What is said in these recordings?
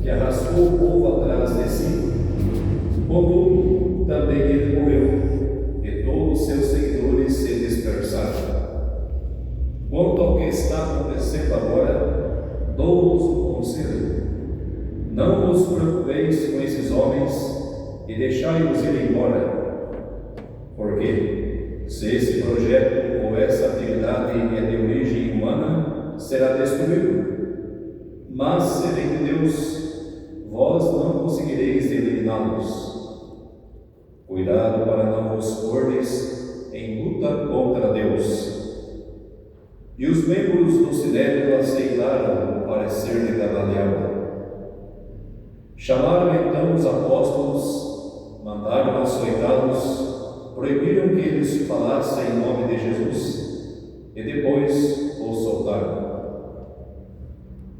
que arrastou o povo atrás de si. Contudo, também ele morreu, e todos os seus seguidores se dispersaram. Quanto ao que está acontecendo agora, dou-vos um conselho: não vos preocupeis com esses homens e deixai-os ir embora. Porque, se esse projeto ou essa atividade é de origem humana, será destruído. Mas, se vem de Deus, vós não conseguireis eliminá-los. Cuidado para não vos pordes em luta contra Deus. E os membros do Sinédrio aceitaram o parecer de Gamaliel. Chamaram então os apóstolos, mandaram açoitá-los, proibiram que eles falassem em nome de Jesus e depois os soltaram.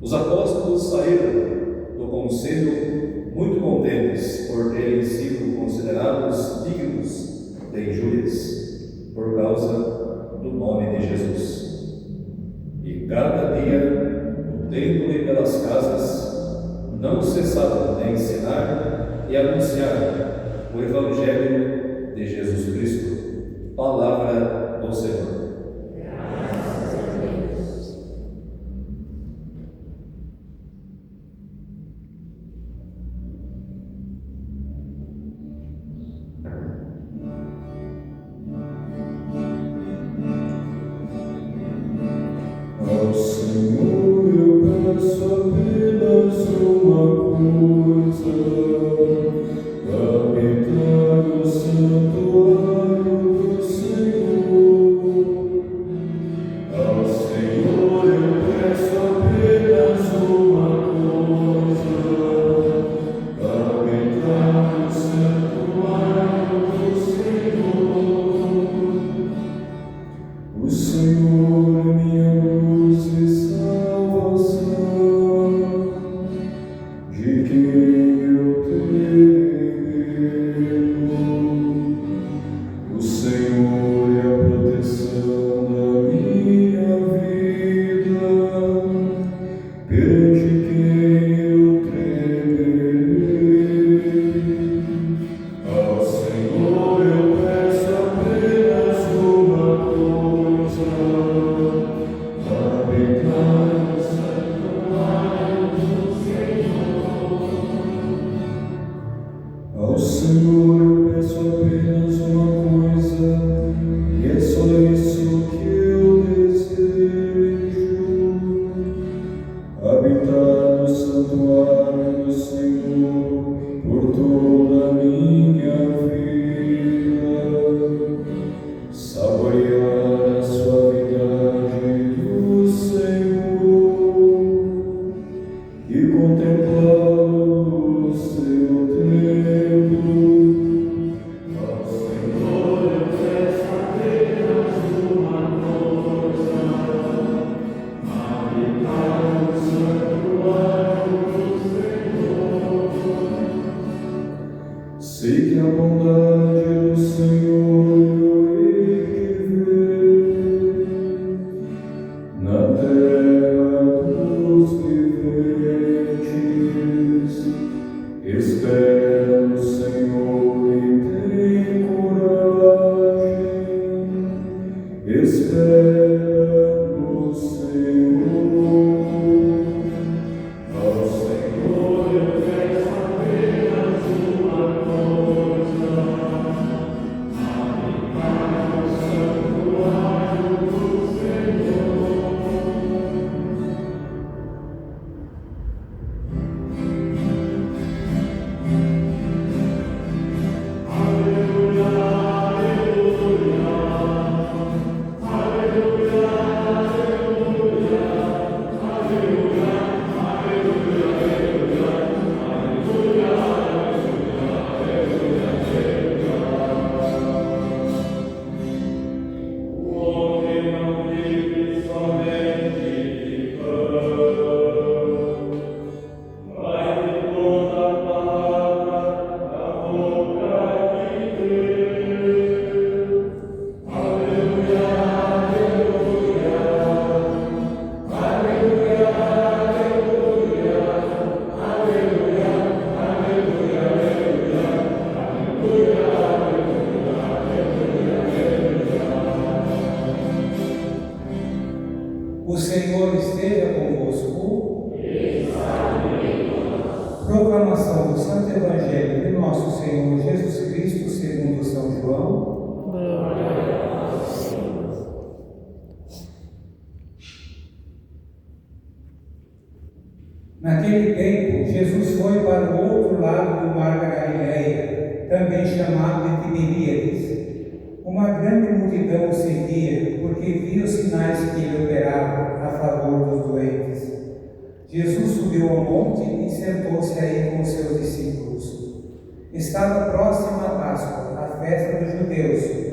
Os apóstolos saíram do conselho muito contentes por terem sido considerados dignos de injúrias por causa do nome de Jesus. E cada dia, no templo e pelas casas, não cessavam de ensinar e anunciar o Evangelho de Jesus Cristo. Palavra do Senhor. Graças a Deus. Ao Senhor eu peço apenas uma coisa: habitar no santuário do Senhor. Ao Senhor eu peço apenas uma coisa: habitar no santuário do Senhor. O Senhor é minha luz e salvação, de quem eu temo. O Senhor é a proteção da minha vida, perante quem eu temerei. Ao Senhor eu peço apenas uma coisa: habitar no santuário do Senhor. Ao Senhor eu peço apenas uma coisa, e é só isso que eu desejo: habitar no santuário do Senhor por toda a minha vida, saborear a suavidade do Senhor e contemplá-lo no seu templo. Ao Senhor eu peço apenas uma coisa: habitar no santuário do Senhor. Se Naquele tempo, Jesus foi para o outro lado do mar da Galileia, também chamado de Tiberíades. Uma grande multidão o seguia, porque via os sinais que ele operava a favor dos doentes. Jesus subiu ao monte e sentou-se aí com os seus discípulos. Estava próxima a Páscoa, a festa dos judeus.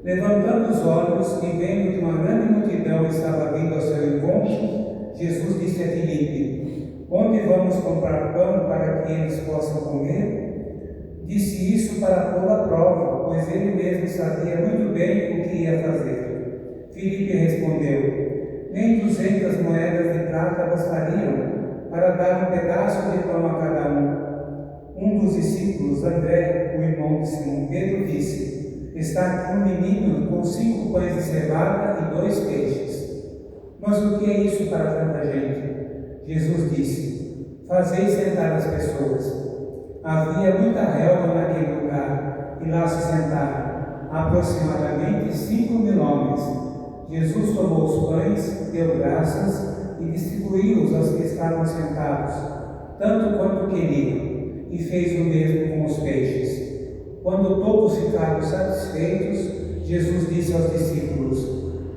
Levantando os olhos e vendo que uma grande multidão estava vindo ao seu encontro, Jesus disse a Filipe: onde vamos comprar pão para que eles possam comer? Disse isso para pô-lo à prova, pois ele mesmo sabia muito bem o que ia fazer. Filipe respondeu: nem 200 moedas de prata bastariam para dar um pedaço de pão a cada um. Um dos discípulos, André, o irmão de Simão Pedro, disse: está aqui um menino com 5 pães de cevada e 2 peixes. Mas o que é isso para tanta gente? Jesus disse: fazei sentar as pessoas. Havia muita relva naquele lugar, e lá se sentaram aproximadamente 5.000 homens. Jesus tomou os pães, deu graças e distribuiu-os aos que estavam sentados, tanto quanto queriam, e fez o mesmo com os peixes. Quando todos ficaram satisfeitos, Jesus disse aos discípulos: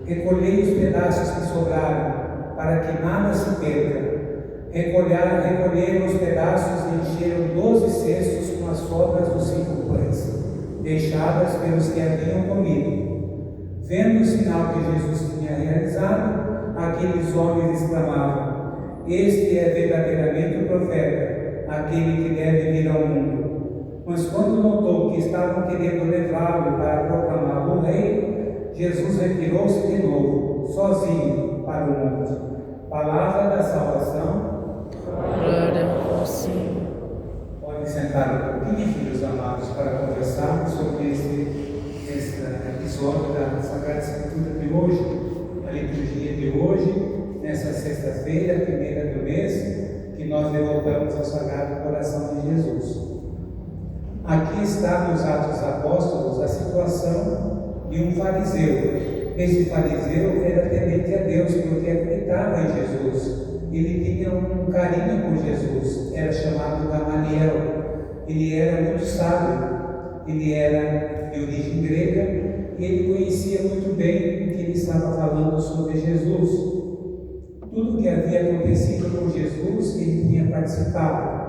recolhei os pedaços que sobraram, para que nada se perca. Recolheram os pedaços e encheram 12 cestos com as sobras dos 5 pães, deixadas pelos que haviam comido. Vendo o sinal que Jesus tinha realizado, aqueles homens exclamavam: este é verdadeiramente o profeta, aquele que deve vir ao mundo. Mas quando notou que estavam querendo levá-lo para proclamá-lo rei, Jesus retirou-se de novo, sozinho, para o monte. Palavra da salvação. Glória ao Senhor. Podem sentar um pouquinho, filhos amados, para conversarmos sobre esse episódio da Sagrada Escritura de hoje, a liturgia de hoje, nessa sexta-feira, primeira do mês, que nós devotamos ao Sagrado Coração de Jesus. Aqui está nos Atos dos Apóstolos a situação de um fariseu. Esse fariseu era temente a Deus porque acreditava em Jesus. Ele tinha um carinho por Jesus. Era chamado Gamaliel. Ele era muito sábio. Ele era de origem grega e ele conhecia muito bem o que ele estava falando sobre Jesus. Tudo o que havia acontecido com Jesus, ele tinha participado.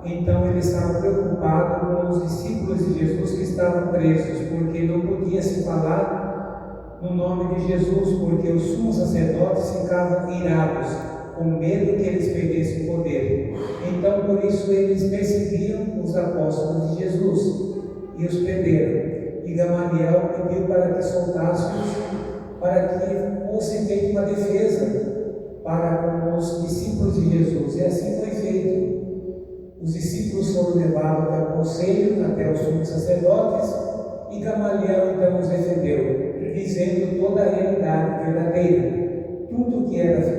Então ele estava preocupado com os discípulos de Jesus que estavam presos, porque não podia se falar no nome de Jesus, porque os sumos sacerdotes ficavam irados, com medo que eles perdessem o poder. Então por isso eles perseguiam os apóstolos de Jesus e os prenderam. E Gamaliel pediu para que soltássemos, para que fosse feita uma defesa para os discípulos de Jesus. E assim foi feito. Os discípulos foram levados até o conselho, até os sumos sacerdotes, e Gamaliel então os defendeu, dizendo toda a realidade verdadeira. Tudo o que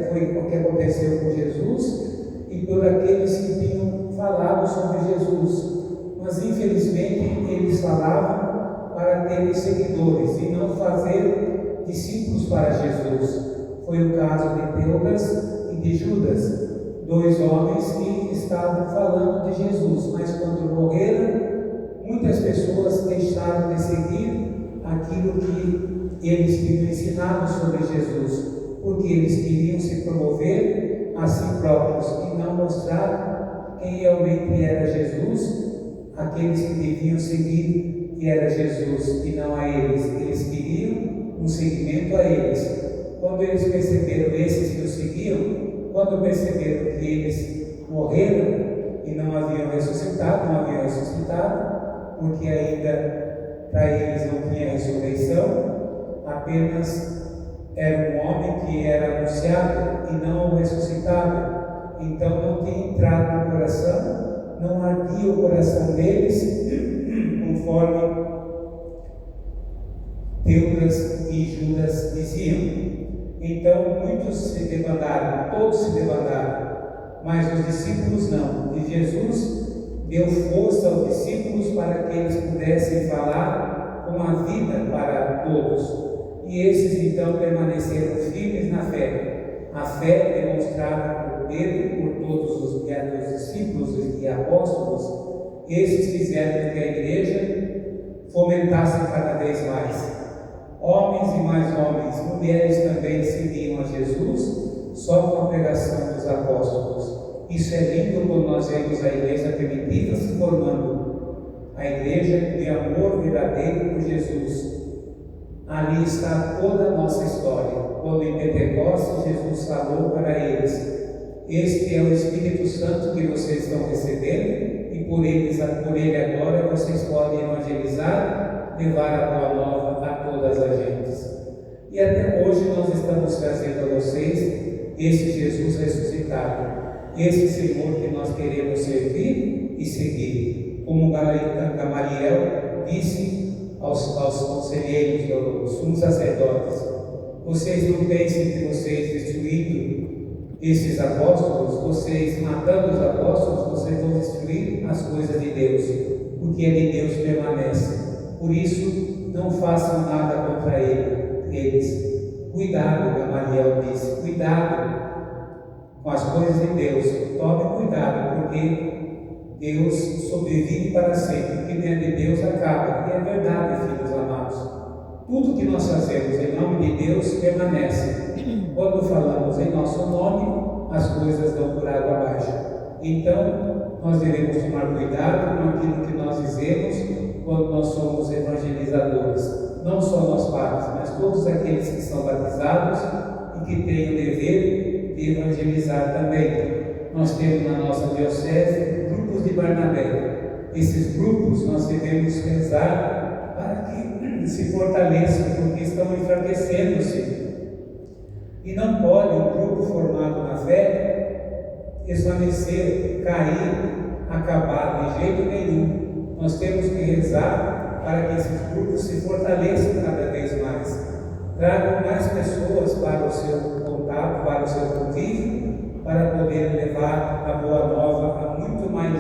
foi o que aconteceu com Jesus e por aqueles que tinham falado sobre Jesus. Mas infelizmente eles falavam para terem seguidores e não fazer discípulos para Jesus. Foi o caso de Teudas e de Judas, 2 homens que estavam falando de Jesus, mas quando morreram, muitas pessoas deixaram de seguir aquilo que eles tinham ensinado sobre Jesus, porque eles queriam se promover a si próprios e não mostrar quem realmente era Jesus, aqueles que deviam seguir que era Jesus e não a eles. Eles queriam um seguimento a eles. Quando eles perceberam, esses que o seguiam, quando perceberam que eles morreram e não haviam ressuscitado, porque ainda para eles não tinha ressurreição, apenas era um homem que era anunciado e não ressuscitado. Então não tinha entrado no coração, não ardia o coração deles, conforme Teudas e Judas diziam. Então muitos se debandaram, todos se debandaram, mas os discípulos não. E Jesus deu força aos discípulos para que eles pudessem falar com a vida para todos. E esses então permaneceram firmes na fé. A fé demonstrada por Pedro, por todos os discípulos e apóstolos, esses fizeram que a igreja fomentasse cada vez mais. Homens e mais homens, mulheres também seguiam a Jesus só com a pregação dos apóstolos. Isso é lindo quando nós vemos a igreja primitiva se formando, a igreja de amor verdadeiro por Jesus. Ali está toda a nossa história. Quando em Pentecostes Jesus falou para eles: este é o Espírito Santo que vocês estão recebendo, e por ele agora vocês podem evangelizar, levar a boa nova a todas as gentes. E até hoje nós estamos trazendo a vocês esse Jesus ressuscitado, esse Senhor que nós queremos servir e seguir. Como Gamaliel disse aos conselheiros, aos sumos sacerdotes: vocês não pensem que vocês destruindo esses apóstolos, vocês matando os apóstolos, vocês vão destruir as coisas de Deus, porque é de Deus permanece. Por isso, não façam nada contra eles. Cuidado, Gamaliel disse, cuidado com as coisas de Deus. Tome cuidado, porque Deus sobrevive para sempre. O que não é de Deus acaba. E é verdade, filhos amados. Tudo que nós fazemos em nome de Deus permanece. Quando falamos em nosso nome, as coisas dão por água abaixo. Então, nós devemos tomar cuidado com aquilo que nós dizemos quando nós somos evangelizadores. Não só nós padres, mas todos aqueles que são batizados e que têm o dever de evangelizar também. Nós temos na nossa diocese grupos de Barnabé. Esses grupos nós devemos rezar para que se fortaleçam, porque estão enfraquecendo-se. E não pode um grupo formado na fé desvanecer, cair, acabar de jeito nenhum. Nós temos que rezar para que esses grupos se fortaleçam cada vez mais, tragam mais pessoas para o seu contato, para o seu convívio, para poder levar a boa nova a muito mais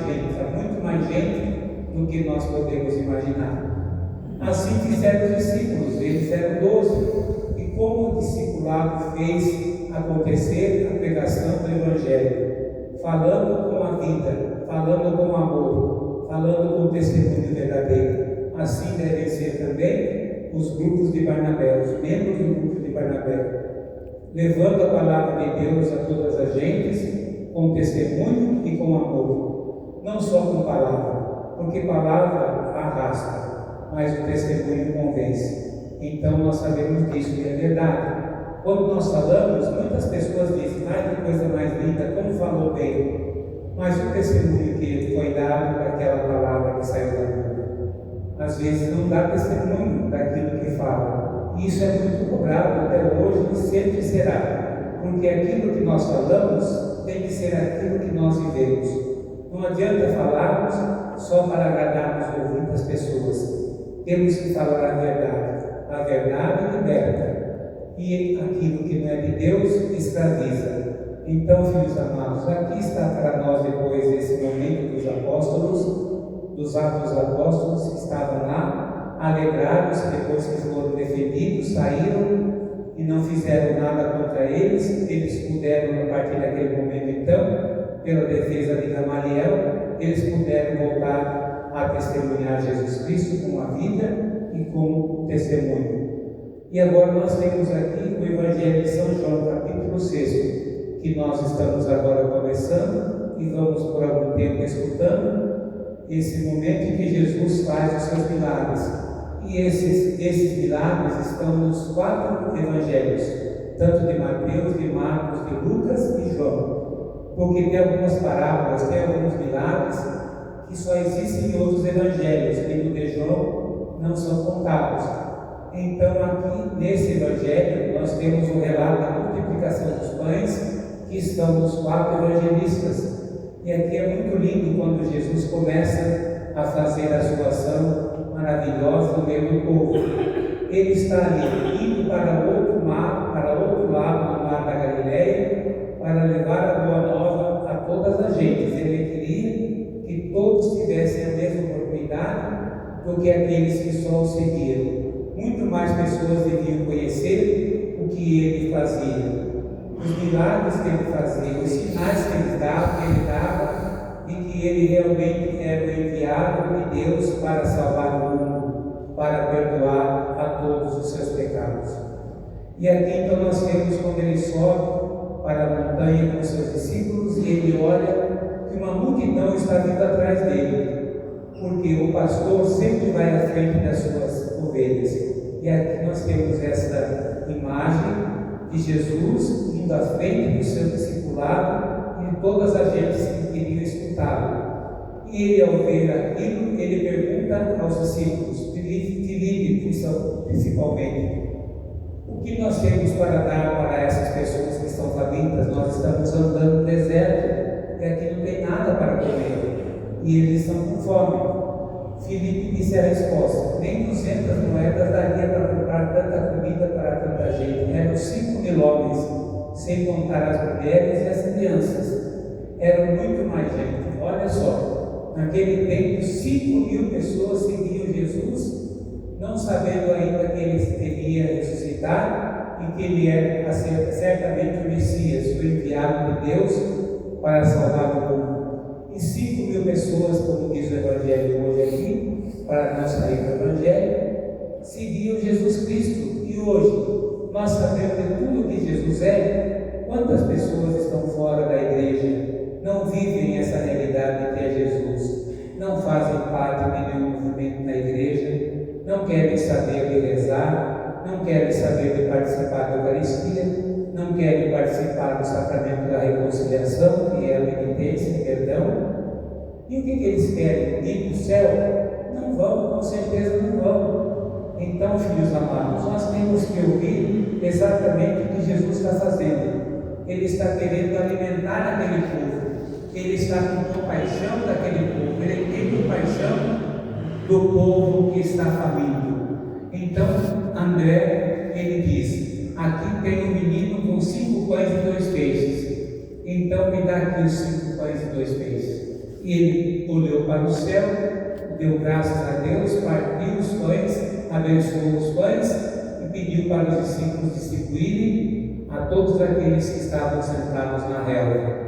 gente do que nós podemos imaginar. Assim fizeram os discípulos, eles eram 12. E como o discipulado fez acontecer a pregação do Evangelho, falando com a vida, falando com amor, falando com o testemunho verdadeiro. Assim devem ser também os grupos de Barnabé, os membros do grupo de Barnabé, levando a palavra de Deus a todas as gentes, com testemunho e com amor. Não só com palavra, porque palavra arrasta, mas o testemunho convence. Então nós sabemos disso e é verdade. Quando nós falamos, muitas pessoas dizem: ai, que coisa mais linda, como falou bem. Mas o testemunho que foi dado para aquela palavra que saiu da boca, às vezes não dá testemunho daquilo que fala. E isso é muito cobrado até hoje e sempre será. Porque aquilo que nós falamos tem que ser aquilo que nós vivemos. Não adianta falarmos só para agradarmos muitas pessoas. Temos que falar a verdade. A verdade liberta, e aquilo que não é de Deus escraviza. Então, filhos amados, aqui está para nós, depois desse momento dos apóstolos, dos Atos dos Apóstolos, que estavam lá, alegrados, depois que foram defendidos, saíram e não fizeram nada contra eles. Eles puderam, a partir daquele momento, então, pela defesa de Gamaliel, eles puderam voltar a testemunhar Jesus Cristo com a vida e com testemunho. E agora nós temos aqui o Evangelho de São João, capítulo 6, que nós estamos agora começando e vamos por algum tempo escutando esse momento em que Jesus faz os seus milagres. E esses milagres estão nos 4 evangelhos, tanto de Mateus, de Marcos, de Lucas e João. Porque tem algumas parábolas, tem alguns milagres que só existem em outros evangelhos, e no de João não são contados. Então, aqui nesse evangelho, nós temos o relato da multiplicação dos pães, que estão nos 4 evangelistas. E aqui é muito lindo quando Jesus começa a fazer a sua ação maravilhosa no meio do povo. Ele está ali, indo para outro lado do mar da Galileia, para levar a boa nova a todas as gentes. Ele queria que todos tivessem a mesma oportunidade do que aqueles que só o seguiram. Muito mais pessoas deviam conhecer o que ele fazia. os milagres que ele fazia, os sinais que ele dava, e que ele realmente era o enviado de Deus para salvar o mundo, para perdoar a todos os seus pecados. E aqui então nós temos quando ele sobe para a montanha com seus discípulos e ele olha que uma multidão está vindo atrás dele, porque o pastor sempre vai à frente das suas ovelhas. E aqui nós temos essa imagem de Jesus indo à frente do seu discipulado e de todas as gentes que queriam escutá-lo. E ele, ao ver aquilo, ele pergunta aos discípulos, Filipe principalmente, o que nós temos para dar para essas pessoas que estão famintas? Nós estamos andando no deserto e aqui não tem nada para comer e eles estão com fome. Filipe disse a resposta: nem 200 moedas daria para comprar tanta comida para tanta gente. Eram 5.000 homens, sem contar as mulheres e as crianças. Eram muito mais gente. Olha só, naquele tempo 5.000 pessoas seguiam Jesus, não sabendo ainda que ele teria ressuscitar e que ele era certamente o Messias, o enviado de Deus para salvar o mundo. E 5.000 pessoas, como diz o Evangelho hoje aqui, para não sair do Evangelho, seguiam Jesus Cristo. E hoje, nós sabemos de tudo que Jesus é. Quantas pessoas estão fora da igreja, não vivem essa realidade que é Jesus, não fazem parte de nenhum movimento na igreja, não querem saber de rezar, não querem saber de participar da Eucaristia, não querem participar do sacramento da reconciliação, que é a penitência, perdão. E o que eles querem? Ir para o céu? Não vão, com certeza não vão. Então, filhos amados, nós temos que ouvir exatamente o que Jesus está fazendo. Ele está querendo alimentar aquele povo, ele está com compaixão daquele povo, ele tem compaixão do povo que está faminto. Então, André, ele diz: aqui tem um menino com 5 pães e 2 peixes, então me dá aqui os 5 pães e 2 peixes. E ele olhou para o céu, deu graças a Deus, partiu os pães, abençoou os pães e pediu para os discípulos distribuírem a todos aqueles que estavam sentados na relva.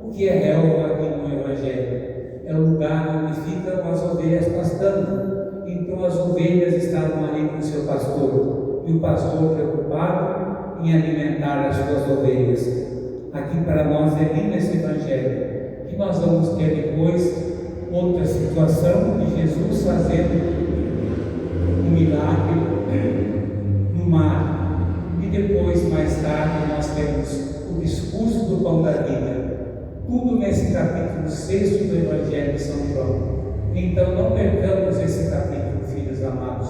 O que é relva aqui no Evangelho? É o lugar onde ficam as ovelhas pastando. Então as ovelhas estavam ali com o seu pastor, e o pastor preocupado em alimentar as suas ovelhas. Aqui para nós é lindo esse Evangelho, que nós vamos ter depois outra situação de Jesus fazendo um milagre no mar, e depois, mais tarde, nós temos o discurso do pão da vida. Tudo nesse capítulo 6 do Evangelho de São João. Então não percamos esse capítulo, filhos amados.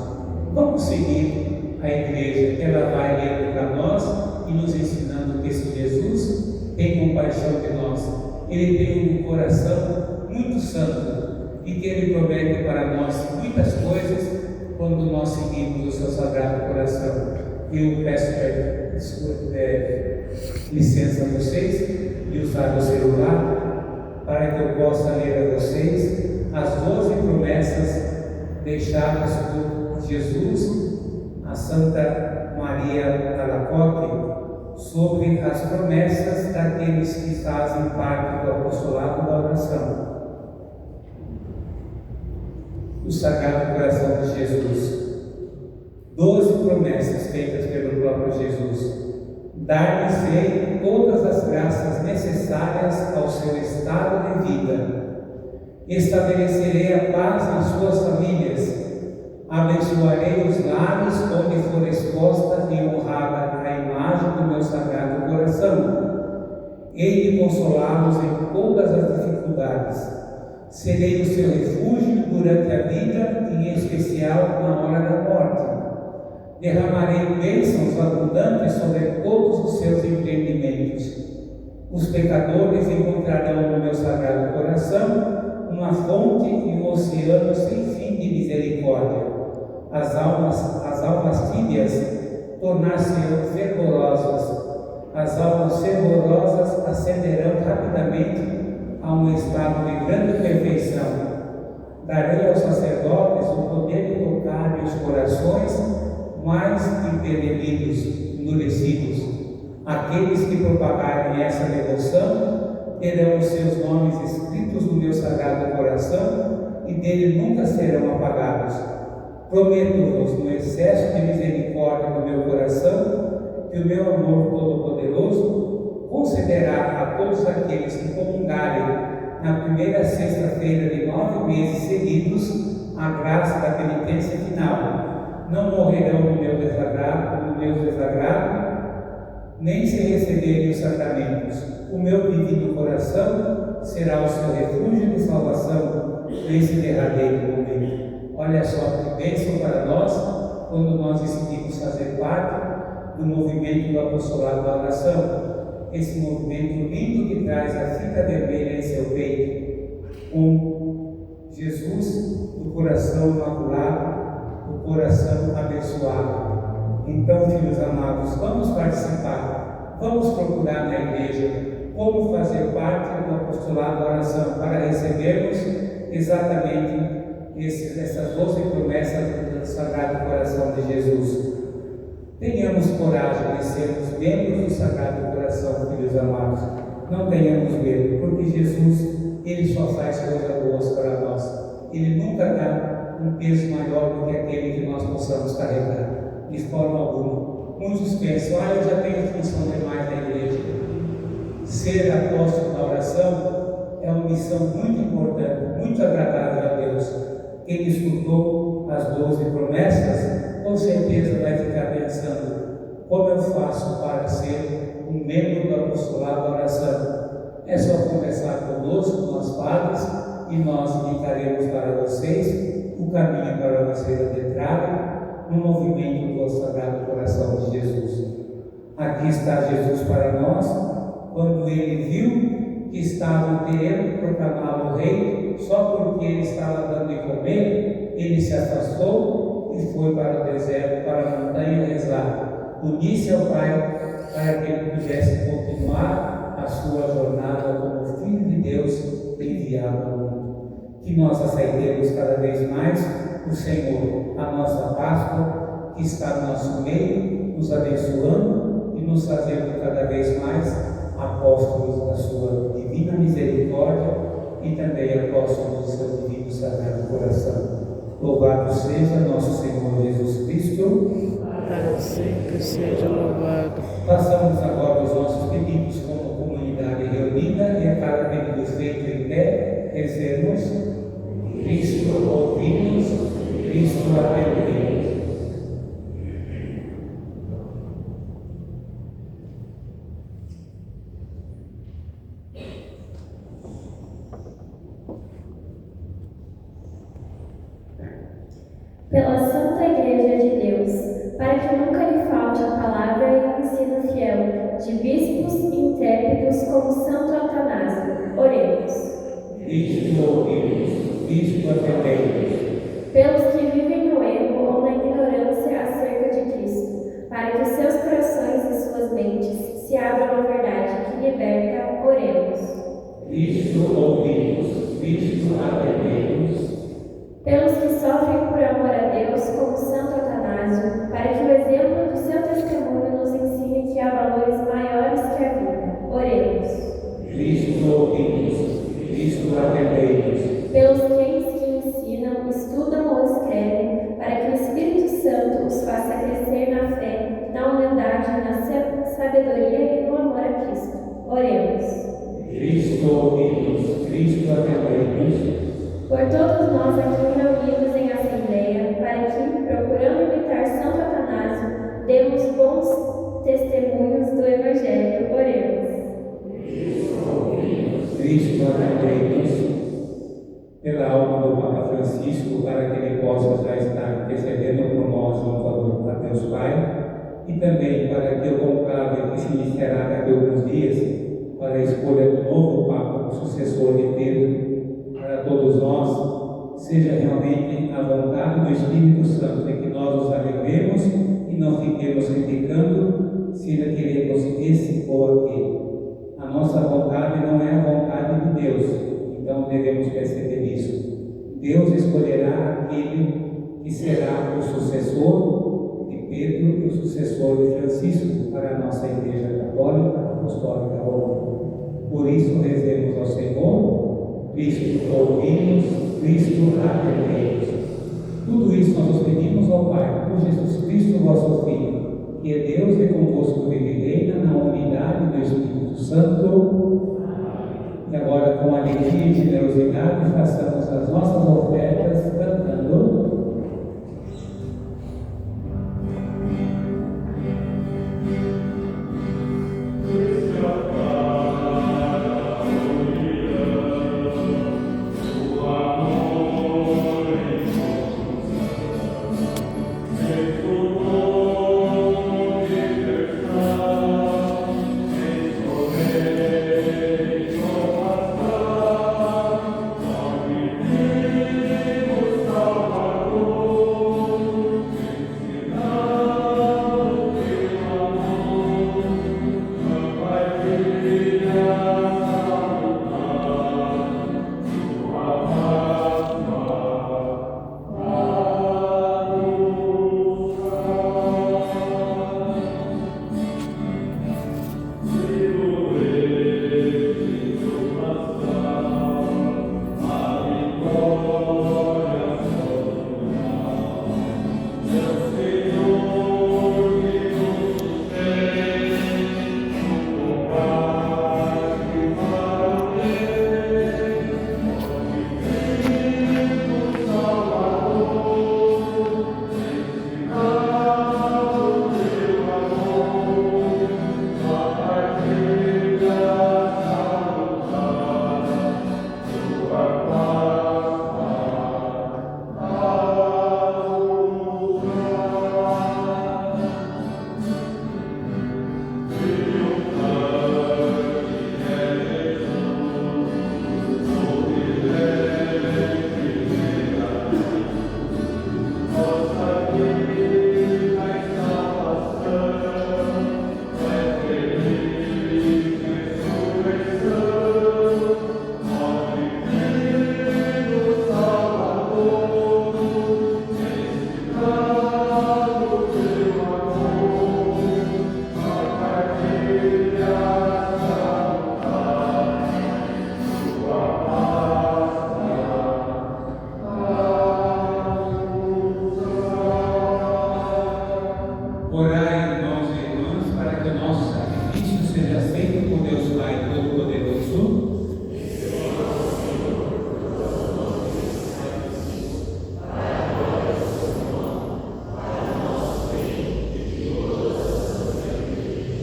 Vamos seguir a igreja, que ela vai lendo para nós e nos ensinando que esse Jesus tem compaixão de nós. Ele tem um coração muito santo e que ele promete para nós muitas coisas quando nós seguimos o seu sagrado coração. Eu peço licença a vocês de usar o celular para que eu possa ler a vocês as 12 promessas deixadas por Jesus a Santa Maria Alacoque sobre as promessas daqueles que fazem parte do apostolado da oração. O Sagrado Coração de Jesus. 12 promessas feitas pelo próprio Jesus. Dar-lhes-ei todas as graças necessárias ao seu estado de vida. Estabelecerei a paz nas suas famílias. Abençoarei os lares onde for exposta e honrada a imagem do meu Sagrado Coração. Hei de consolá-los em todas as dificuldades. Serei o seu refúgio durante a vida e em especial na hora da morte. Derramarei bênçãos abundantes sobre todos os seus empreendimentos. Os pecadores encontrarão no meu Sagrado Coração uma fonte e um oceano sem fim de misericórdia. As almas tíbias tornar-se-ão fervorosas. As almas fervorosas ascenderão rapidamente a um estado de grande perfeição. Darei aos sacerdotes o poder de tocar os corações mais endurecidos. Aqueles que propagarem essa devoção terão os seus nomes escritos no meu sagrado coração e dele nunca serão apagados. Prometo-vos, no excesso de misericórdia do meu coração, que o meu amor todo-poderoso concederá a todos aqueles que comungarem na primeira sexta-feira de 9 meses seguidos a graça da penitência final. Não morrerão no meu desagrado, nem se receberem os sacramentos. O meu divino coração será o seu refúgio de salvação nesse derradeiro momento. Olha só que bênção para nós quando nós decidimos fazer parte do movimento do apostolado da oração. Esse movimento lindo que traz a fita vermelha em seu peito, com Jesus, o coração imaculado, o coração abençoado. Então, filhos amados, vamos participar, vamos procurar na igreja como fazer parte do apostolado da oração para recebermos exatamente essas 12 promessas do Sagrado Coração de Jesus. Tenhamos coragem de sermos membros do Sagrado Coração, filhos amados. Não tenhamos medo, porque Jesus, Ele só faz coisas boas para nós. Ele nunca dá um peso maior do que aquele que nós possamos carregar, de forma alguma. Muitos pensam, eu já tenho função demais na igreja. Ser apóstolo da oração é uma missão muito importante, muito agradável a Deus. Quem escutou as 12 promessas, com certeza vai ficar pensando, como eu faço para ser um membro do apostolado da oração? É só conversar conosco, nós padres, e nós indicaremos para vocês o caminho para vocês adentrarem no movimento do Sagrado Coração de Jesus. Aqui está Jesus para nós, quando ele viu que estavam querendo proclamá-lo rei, só porque ele estava dando de comer, ele se afastou e foi para o deserto, para a montanha rezar, unir-se ao Pai para que ele pudesse continuar a sua jornada como Filho de Deus enviado ao mundo. Que nós aceitemos cada vez mais o Senhor, a nossa Páscoa, que está no nosso meio, nos abençoando e nos fazendo cada vez mais apóstolos da sua divina misericórdia e também apóstolos do seu divino Sagrado Coração. Louvado seja nosso Senhor Jesus Cristo. Para sempre seja louvado. Façamos agora os nossos pedidos como comunidade reunida e a cada pedido feito em pé, rezemos: Cristo ouvimos, Cristo atendemos. Pela Santa Igreja de Deus, para que nunca lhe falte a palavra e o ensino fiel de bispos intrépidos como Santo Atanásio, oremos. Cristo ouvimos, Cristo atendemos. Pelos que vivem no erro ou na ignorância acerca de Cristo, para que seus corações e suas mentes se abram à verdade que liberta, oremos. Cristo ouvimos, Cristo atendemos. Pelos que sofrem por amor a Deus, como Santo Atanásio, para que o exemplo do seu testemunho nos ensine que há valores maiores que a vida. Oremos. Cristo ouvimos, Cristo atendemos. Pelos crentes que ensinam, estudam ou escrevem, para que o Espírito Santo os faça crescer na fé, na humildade, na sabedoria e no amor a Cristo. Oremos. Cristo ouvimos, Cristo atendemos. Por todos nós aqui reunidos em assembleia, para que, procurando imitar Santo Atanásio, demos bons testemunhos do Evangelho. Oremos. Cristo atendemos. Pela alma do Papa Francisco, para que ele possa já estar intercedendo por nós junto a Deus Pai, e também para que o conclave que se iniciará daqui a alguns dias, para a escolha do novo Papa, o sucessor de Pedro, para todos nós, seja realmente a vontade do Espírito Santo, de que nós nos alegremos e não fiquemos criticando se queremos esse ou aquele. A nossa vontade não é a vontade de Deus, então devemos perceber isso. Deus escolherá aquele que será o sucessor de Pedro e o sucessor de Francisco para a nossa Igreja Católica Apostólica Romana. Por isso rezemos ao Senhor, Cristo ouvimos, Cristo atendemos. Tudo isso nós os pedimos ao Pai, por Jesus Cristo, vosso Filho, que é Deus e convosco vive e reina na unidade do Espírito Santo. E agora, com alegria e generosidade, façamos as nossas ofertas cantando.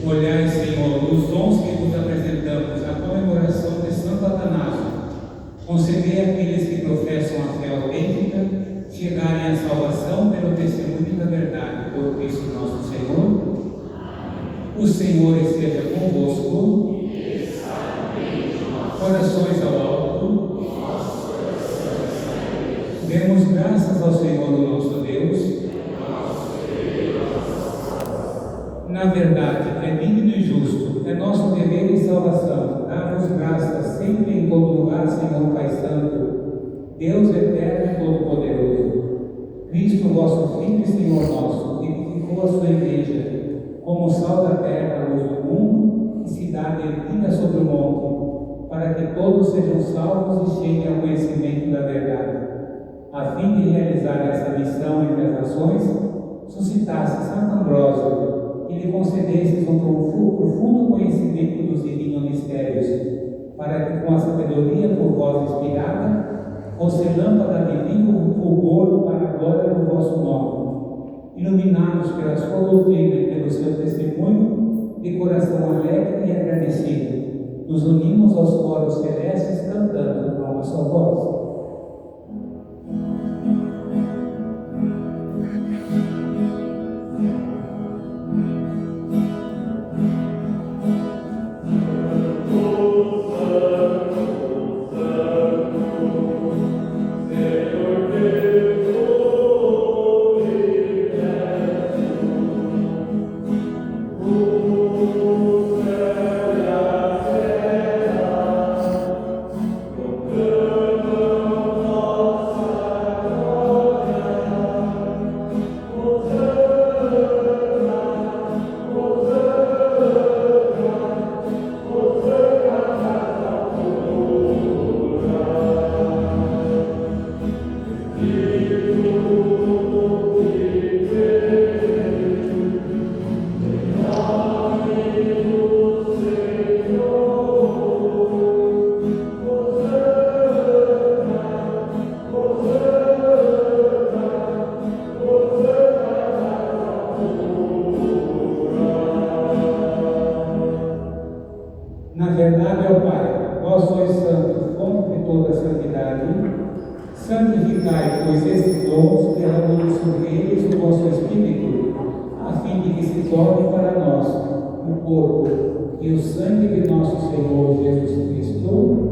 Olhai, Senhor, os dons que vos apresentamos, a comemoração de Santo Atanásio. Concedei àqueles que professam a fé autêntica chegarem à salvação pelo testemunho da verdade, por Cristo nosso Senhor. O Senhor esteja convosco. Corações ao alto. Demos graças ao Senhor nosso Deus. Na verdade, é digno e justo, é nosso dever e salvação, dar-vos graças sempre em todo lugar, Senhor Pai Santo, Deus eterno e todo-poderoso. Cristo, vosso Filho e Senhor nosso, edificou a sua igreja, como sal da terra, a luz do mundo, e cidade erguida sobre o monte, para que todos sejam salvos e cheguem ao conhecimento da verdade. A fim de realizar essa missão entre as nações, suscitasse Santo Ambrósio, e lhe concedesses um profundo conhecimento dos divinos mistérios, para que com a sabedoria por vós inspirada, fosse lâmpada de vivo fulgor para a glória do vosso nome. Iluminados pela sua doutrina e pelo seu testemunho, de coração alegre e agradecido, nos unimos aos coros celestes cantando a uma só voz. Oh, santidade. Santificai, pois, estes dons, derramando sobre eles o vosso Espírito, a fim de que se torne para nós o corpo e o sangue de nosso Senhor Jesus Cristo.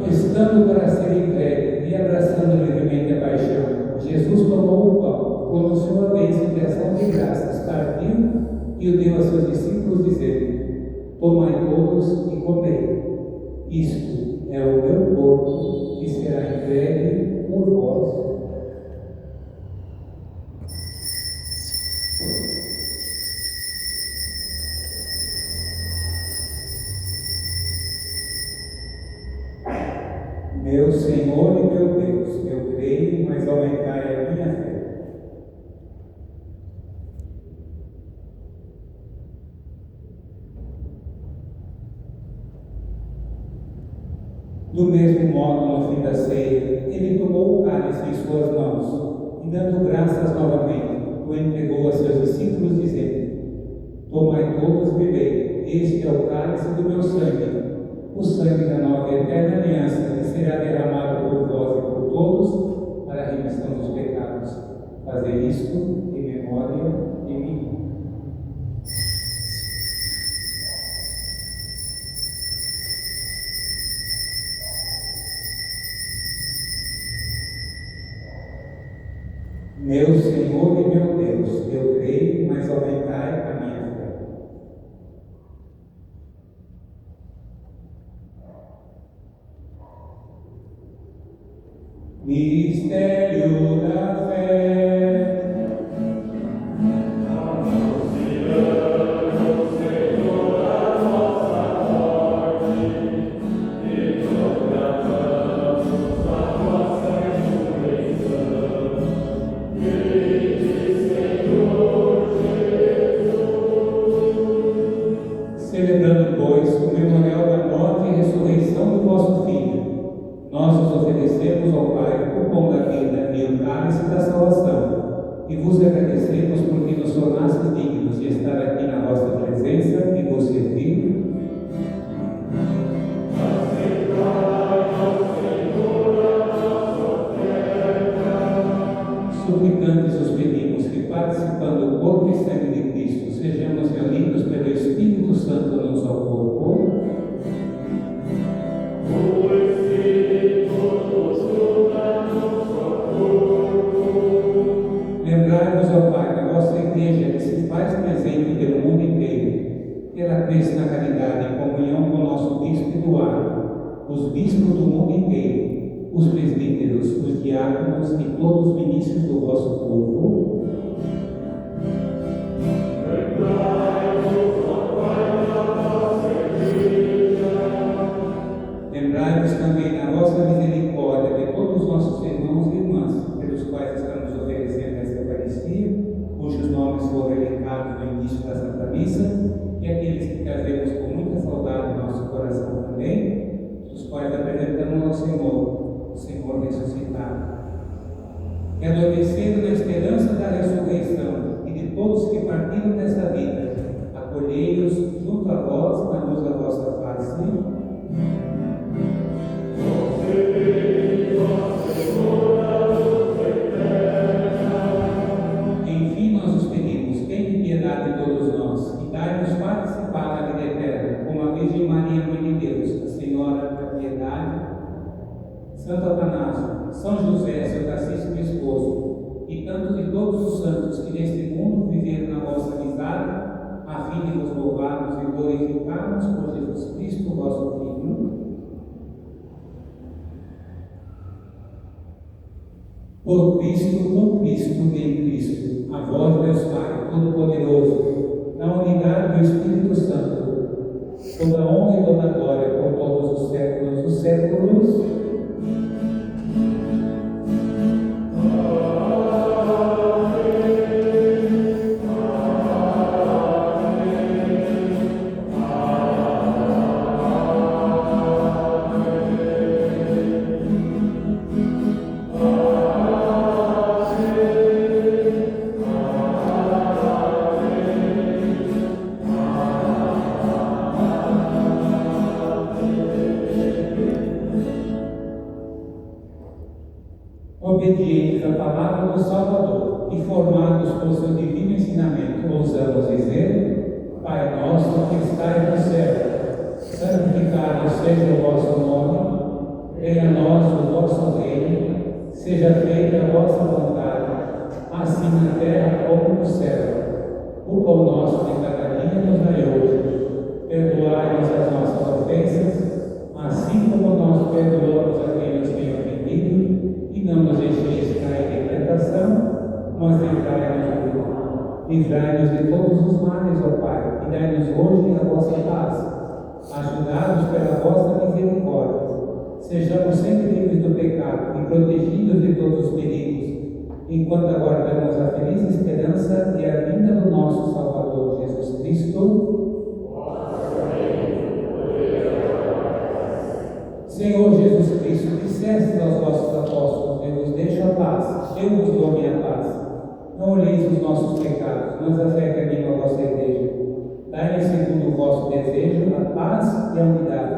Estando para ser entregue e abraçando livremente a paixão, Jesus tomou o pão, pronunciou a bênção de ação de graças, partiu e o deu a seus discípulos, dizendo: tomai todos e comei. Isto é o meu corpo, que será entregue por vós. Meu Senhor e meu Deus, eu creio, mas aumentai a minha fé. Do mesmo modo, no fim da ceia, ele tomou o cálice em suas mãos e, dando graças novamente, o entregou a seus discípulos, dizendo: tomai todos e bebei, este é o cálice do meu sangue, o sangue da nova e eterna aliança, que será derramado por vós e por todos para a remissão dos pecados. Fazer isto em memória de mim. Meu Senhor e meu Deus, eu creio, mas aumentai a minha fé. Mistério da fé. Celebrando, pois, o memorial da morte e ressurreição do vosso Filho, nós vos oferecemos ao Pai o pão da vida e o cálice da salvação, e vos agradecemos porque nos tornastes dignos de estar aqui na vossa presença e vos servir. Suplicantes os pedimos que, participando do corpo e sangue de Cristo, sejamos reunidos pelo Espírito Santo no seu corpo. Lembrai-vos, ó Pai, da vossa Igreja, que se faz presente pelo mundo inteiro, que ela cresce na caridade, em comunhão com o nosso Bispo Eduardo, os bispos do mundo inteiro, os presbíteros, os diáconos e todos os ministros do vosso povo. Lembrai-vos também da vossa misericórdia de todos os nossos irmãos e irmãs, pelos quais estamos oferecendo esta Eucaristia, cujos nomes foram elencados no início da Santa Missa, e aqueles que trazemos com muita saudade no nosso coração também, os quais apresentamos ao Senhor, o Senhor ressuscitado. E adormecendo na esperança da ressurreição e de todos que partiram dessa vida, acolhei-os junto a vós na luz da vossa face. Enfim, nós os pedimos, tende piedade de todos nós e dai-nos participar da vida eterna, como a Virgem Maria, Mãe de Deus, a Senhora da Piedade, Santo Atanásio, São José, seu Castíssimo Esposo, e tanto de todos os santos que neste mundo viveram na vossa amizade, a fim de vos louvarmos e glorificarmos por Jesus Cristo, vosso Filho. Por Cristo, com Cristo e em Cristo, a vós, Deus Pai Todo-Poderoso, na unidade do Espírito Santo, toda a honra e toda a glória por todos os séculos dos séculos. obedientes à palavra do Salvador e formados por seu divino ensinamento, ousamos dizer: Pai nosso que estais no céu, santificado seja o vosso nome, venha a nós o vosso reino, seja feita a vossa vontade, assim na terra como no céu. O pão nosso de cada dia nos dai hoje. Perdoai-nos as nossas ofensas, assim como nós perdoamos a quem nos tem ofendido, e não nos deixeis cair em tentação, mas livrai-nos do mal. Livrai-nos de todos os males, ó Pai, e dai-nos hoje a vossa paz. Ajudados pela vossa misericórdia, sejamos sempre livres do pecado e protegidos de todos os perigos, enquanto aguardamos a feliz esperança e a vinda do nosso Salvador Jesus Cristo. Senhor Jesus Cristo, disseste aos vossos apóstolos: eu vos deixo a paz, eu vos dou a minha paz. Não olheis os nossos pecados, mas a fé que anima a vossa igreja. Dai-lhe segundo o vosso desejo a paz e a unidade.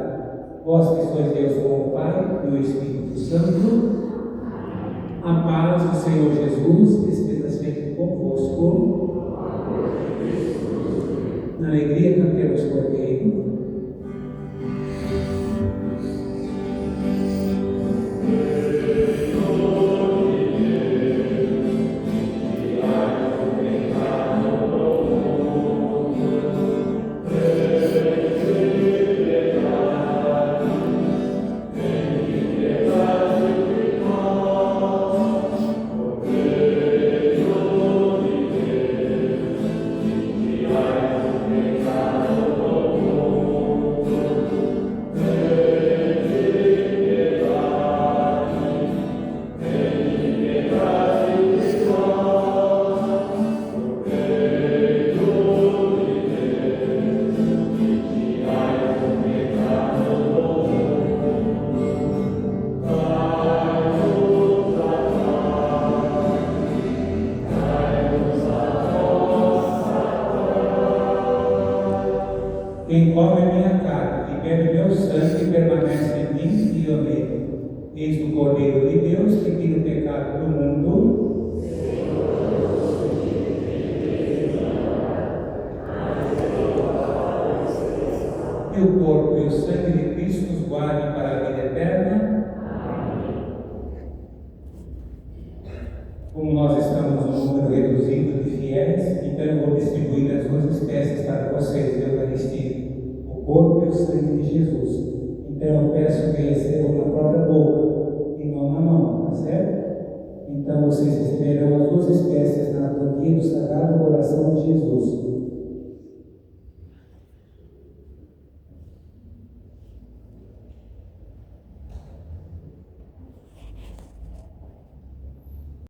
Vós que sois Deus com o Pai e o Espírito Santo, a paz do Senhor Jesus esteja sempre convosco. Na alegria cantemos Cordeiro. Quem come a minha carne e bebe meu sangue permanece em mim e eu nele. Eis o Cordeiro de Deus que tira o pecado do mundo. Que o corpo e o sangue de Cristo nos guardem para a vida eterna. Como nós estamos num número reduzido de fiéis, então eu vou distribuir as duas espécies para vocês da Eucaristia, o corpo e o sangue de Jesus. Então eu peço que recebam na própria boca e não na mão, tá certo? Então vocês receberão as duas espécies na quantia do